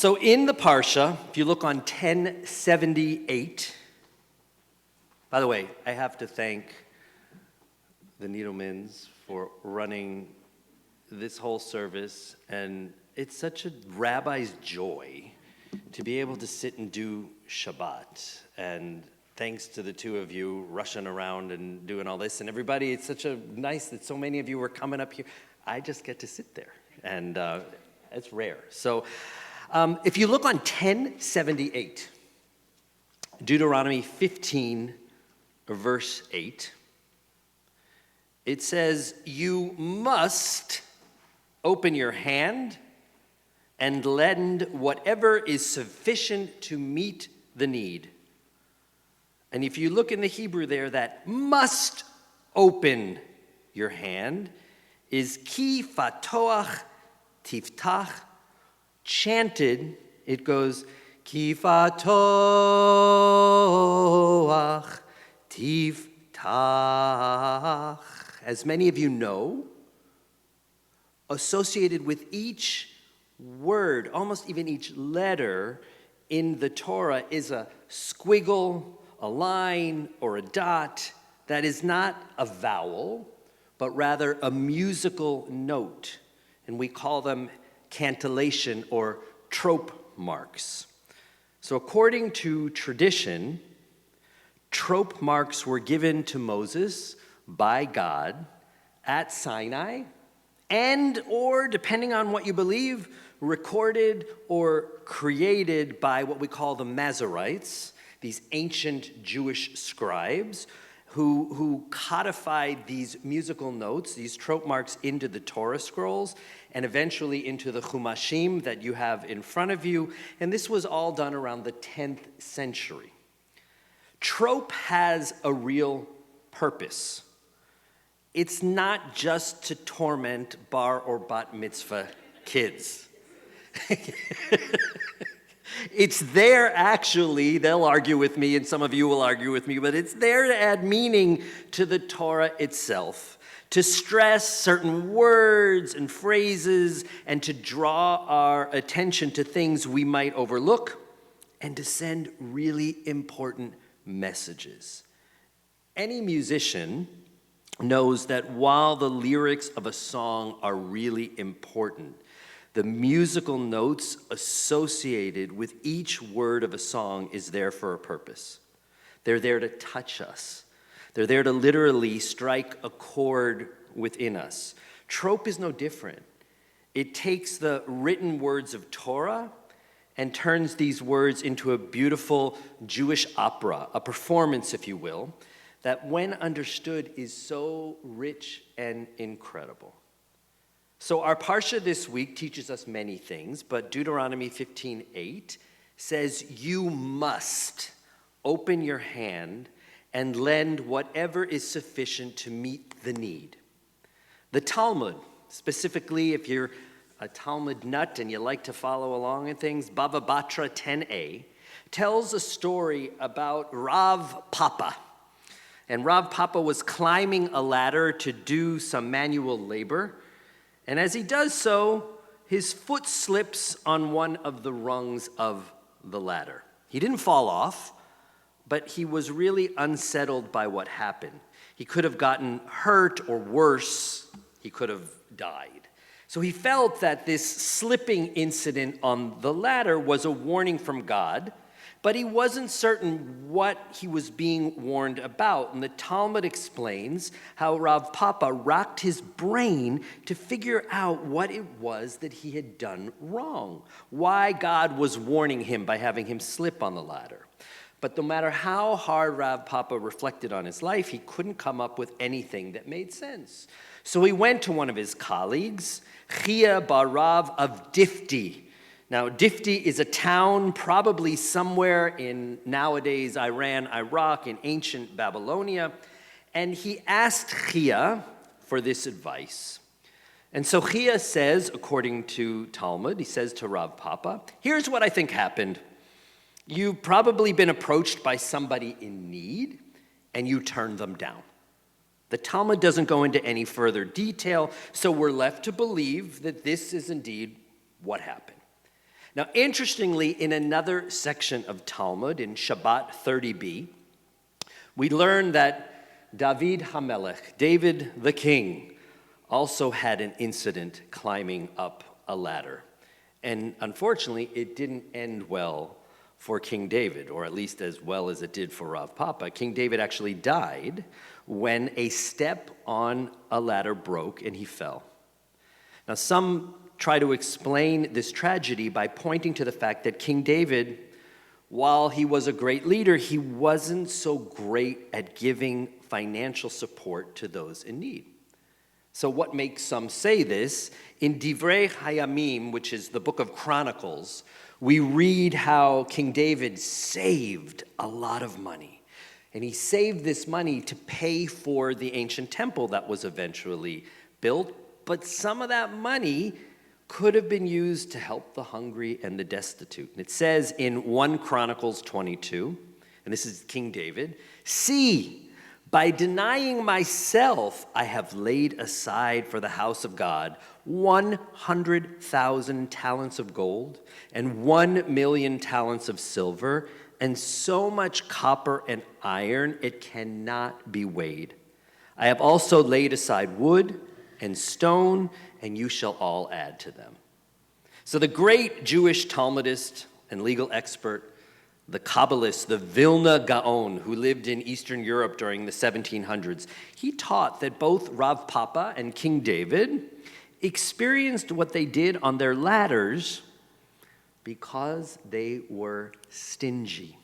So in the Parsha, if you look on 1078, by the way, I have to thank the Needlemans for running this whole service, and it's such a rabbi's joy to be able to sit and do Shabbat. And thanks to the two of you rushing around and doing all this, and everybody, it's such a nice that so many of you are coming up here. I just get to sit there, and it's rare. So if you look on 1078, Deuteronomy 15, verse 8, it says, "You must open your hand and lend whatever is sufficient to meet the need." And if you look in the Hebrew there, that "must open your hand" is ki fatoach tiftach. Chanted, it goes ki fatoach tiftach. As many of you know, associated with each word, almost even each letter in the Torah, is a squiggle, a line, or a dot that is not a vowel, but rather a musical note. And we call them cantillation or trop marks. So according to tradition, trop marks were given to Moses by God at Sinai, and or, depending on what you believe, recorded or created by what we call the Masoretes, these ancient Jewish scribes who codified these musical notes, these trop marks, into the Torah scrolls and eventually into the Chumashim that you have in front of you. And this was all done around the 10th century. Trop has a real purpose. It's not just to torment bar or bat mitzvah kids. It's there, actually, they'll argue with me, and some of you will argue with me, but it's there to add meaning to the Torah itself, to stress certain words and phrases, and to draw our attention to things we might overlook, and to send really important messages. Any musician knows that while the lyrics of a song are really important, the musical notes associated with each word of a song is there for a purpose. They're there to touch us. They're there to literally strike a chord within us. Trop is no different. It takes the written words of Torah and turns these words into a beautiful Jewish opera, a performance, if you will, that when understood is so rich and incredible. So our Parsha this week teaches us many things, but Deuteronomy 15:8 says, "You must open your hand and lend whatever is sufficient to meet the need." The Talmud, specifically if you're a Talmud nut and you like to follow along in things, Bava Batra 10a, tells a story about Rav Papa. And Rav Papa was climbing a ladder to do some manual labor. And as he does so, his foot slips on one of the rungs of the ladder. He didn't fall off, but he was really unsettled by what happened. He could have gotten hurt, or worse, he could have died. So he felt that this slipping incident on the ladder was a warning from God, but he wasn't certain what he was being warned about. And the Talmud explains how Rav Papa racked his brain to figure out what it was that he had done wrong, why God was warning him by having him slip on the ladder. But no matter how hard Rav Papa reflected on his life, he couldn't come up with anything that made sense. So he went to one of his colleagues, Chia bar Rav of Difti. Now, Difti is a town probably somewhere in nowadays Iran, Iraq, in ancient Babylonia. And he asked Chia for this advice. And so Chia says, according to Talmud, he says to Rav Papa, "Here's what I think happened. You've probably been approached by somebody in need, and you turned them down." The Talmud doesn't go into any further detail, so we're left to believe that this is indeed what happened. Now, interestingly, in another section of Talmud, in Shabbat 30b, we learn that David HaMelech, David the king, also had an incident climbing up a ladder. And unfortunately, it didn't end well for King David, or at least as well as it did for Rav Papa. King David actually died when a step on a ladder broke and he fell. Now, some try to explain this tragedy by pointing to the fact that King David, while he was a great leader, he wasn't so great at giving financial support to those in need. So what makes some say this? In Divrei Hayamim, which is the book of Chronicles, we read how King David saved a lot of money. And he saved this money to pay for the ancient temple that was eventually built. But some of that money could have been used to help the hungry and the destitute. And it says in 1 Chronicles 22, and this is King David, "See, by denying myself, I have laid aside for the house of God 100,000 talents of gold and 1,000,000 talents of silver, and so much copper and iron it cannot be weighed. I have also laid aside wood and stone, and you shall all add to them." So the great Jewish Talmudist and legal expert, the Kabbalist, the Vilna Gaon, who lived in Eastern Europe during the 1700s, he taught that both Rav Papa and King David experienced what they did on their ladders because they were stingy.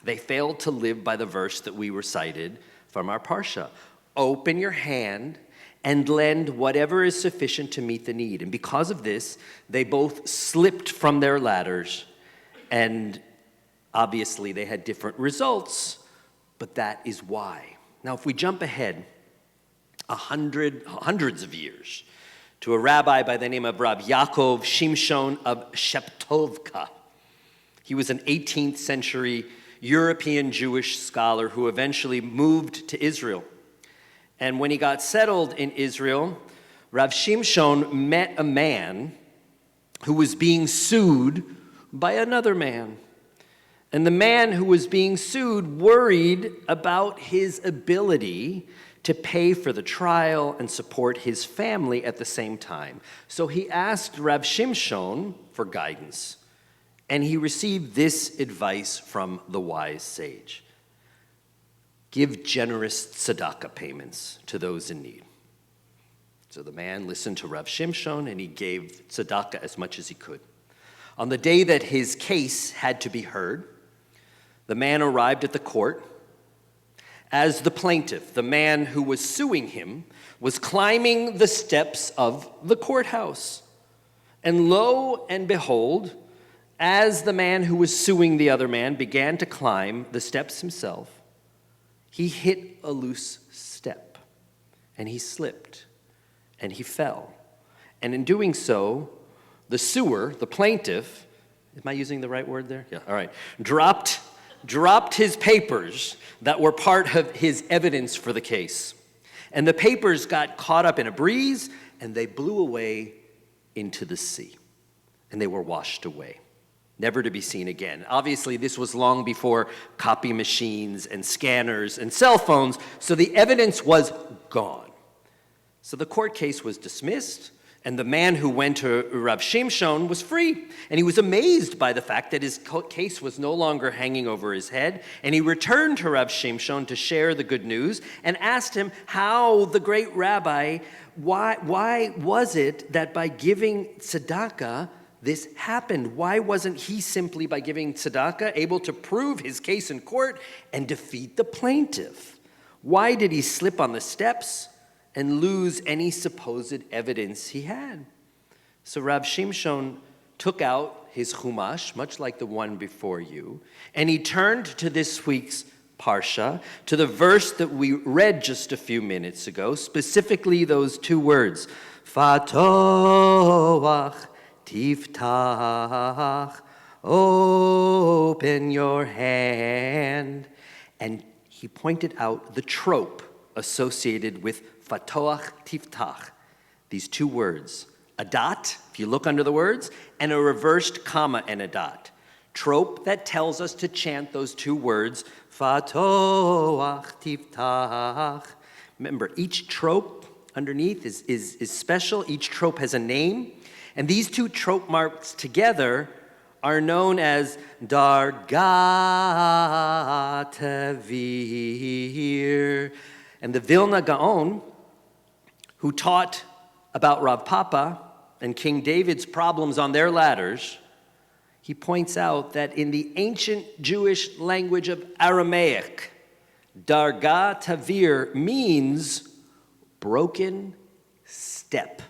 They failed to live by the verse that we recited from our Parsha. Open your hand and lend whatever is sufficient to meet the need. And because of this, they both slipped from their ladders, and obviously they had different results, but that is why. Now, if we jump ahead hundreds of years to a rabbi by the name of Rabbi Yaakov Shimshon of Sheptovka. He was an 18th century European Jewish scholar who eventually moved to Israel. And when he got settled in Israel, Rav Shimshon met a man who was being sued by another man. And the man who was being sued worried about his ability to pay for the trial and support his family at the same time. So he asked Rav Shimshon for guidance, and he received this advice from the wise sage. Give generous tzedakah payments to those in need. So the man listened to Rav Shimshon, and he gave tzedakah as much as he could. On the day that his case had to be heard, the man arrived at the court. As the plaintiff, the man who was suing him, was climbing the steps of the courthouse. And lo and behold, as the man who was suing the other man began to climb the steps himself, he hit a loose step, and he slipped, and he fell. And in doing so, the suer, the plaintiff, am I using the right word there? Yeah, all right, dropped his papers that were part of his evidence for the case. And the papers got caught up in a breeze, and they blew away into the sea. And they were washed away, never to be seen again. Obviously, this was long before copy machines and scanners and cell phones, so the evidence was gone. So the court case was dismissed, and the man who went to Rav Shimshon was free. And he was amazed by the fact that his case was no longer hanging over his head. And he returned to Rav Shimshon to share the good news and asked him how the great rabbi, why was it that by giving tzedakah, this happened? Why wasn't he simply, by giving tzedakah, able to prove his case in court and defeat the plaintiff? Why did he slip on the steps and lose any supposed evidence he had? So Rav Shimshon took out his chumash, much like the one before you, and he turned to this week's parsha, to the verse that we read just a few minutes ago, specifically those two words, Fatoach Tiftach, open your hand. And he pointed out the trope associated with Fatoach Tiftach, these two words, a dot, if you look under the words, and a reversed comma and a dot. Trop that tells us to chant those two words, Fatoach tiftach. Remember, each trop underneath is special. Each trop has a name. And these two trop marks together are known as Darga Tavir. And the Vilna Gaon, who taught about Rav Papa and King David's problems on their ladders, he points out that in the ancient Jewish language of Aramaic, Darga Tavir means broken step.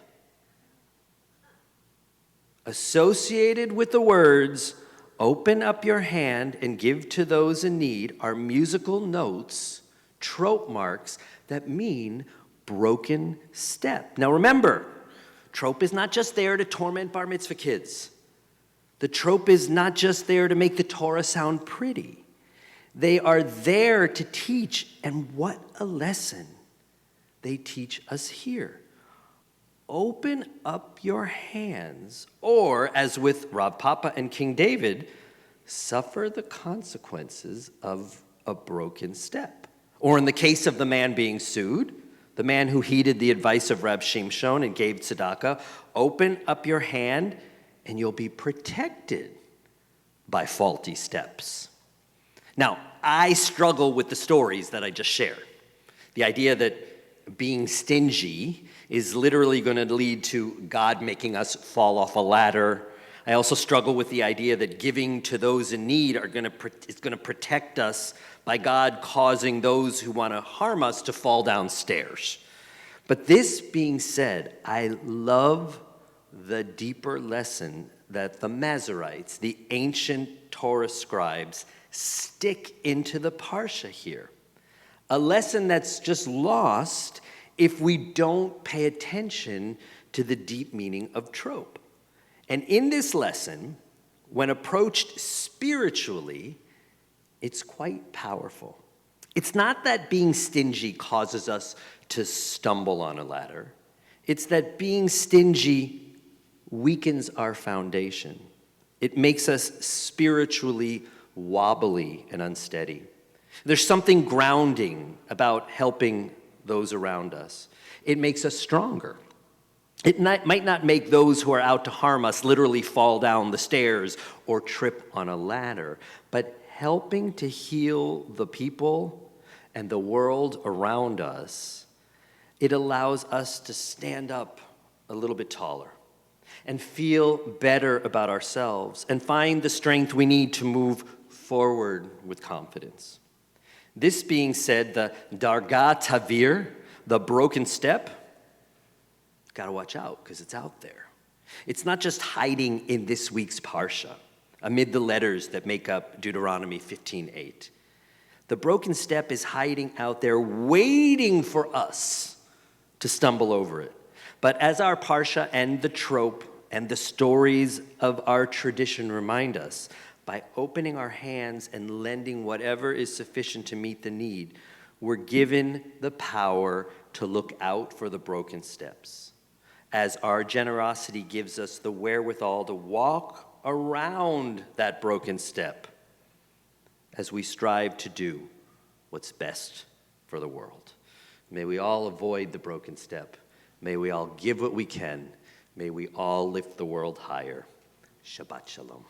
Associated with the words, open up your hand and give to those in need, are musical notes, trop marks, that mean broken step. Now remember, trop is not just there to torment bar mitzvah kids. The trop is not just there to make the Torah sound pretty. They are there to teach, and what a lesson they teach us here. Open up your hands, or, as with Rav Papa and King David, suffer the consequences of a broken step. Or in the case of the man being sued, the man who heeded the advice of Rab Shimshon and gave tzedakah, open up your hand and you'll be protected by faulty steps. Now, I struggle with the stories that I just shared. The idea that being stingy is literally going to lead to God making us fall off a ladder. I also struggle with the idea that giving to those in need is going to protect us by God causing those who want to harm us to fall down stairs. But this being said, I love the deeper lesson that the Masoretes, the ancient Torah scribes, stick into the Parsha here. A lesson that's just lost if we don't pay attention to the deep meaning of trop. And in this lesson, when approached spiritually, it's quite powerful. It's not that being stingy causes us to stumble on a ladder. It's that being stingy weakens our foundation. It makes us spiritually wobbly and unsteady. There's something grounding about helping those around us. It makes us stronger. It might not make those who are out to harm us literally fall down the stairs or trip on a ladder, but helping to heal the people and the world around us, it allows us to stand up a little bit taller and feel better about ourselves and find the strength we need to move forward with confidence. This being said, the Darga Tavir, the broken step, got to watch out because it's out there. It's not just hiding in this week's Parsha, amid the letters that make up Deuteronomy 15:8. The broken step is hiding out there, waiting for us to stumble over it. But as our Parsha and the trope and the stories of our tradition remind us, by opening our hands and lending whatever is sufficient to meet the need, we're given the power to look out for the broken steps, as our generosity gives us the wherewithal to walk around that broken step as we strive to do what's best for the world. May we all avoid the broken step. May we all give what we can. May we all lift the world higher. Shabbat Shalom.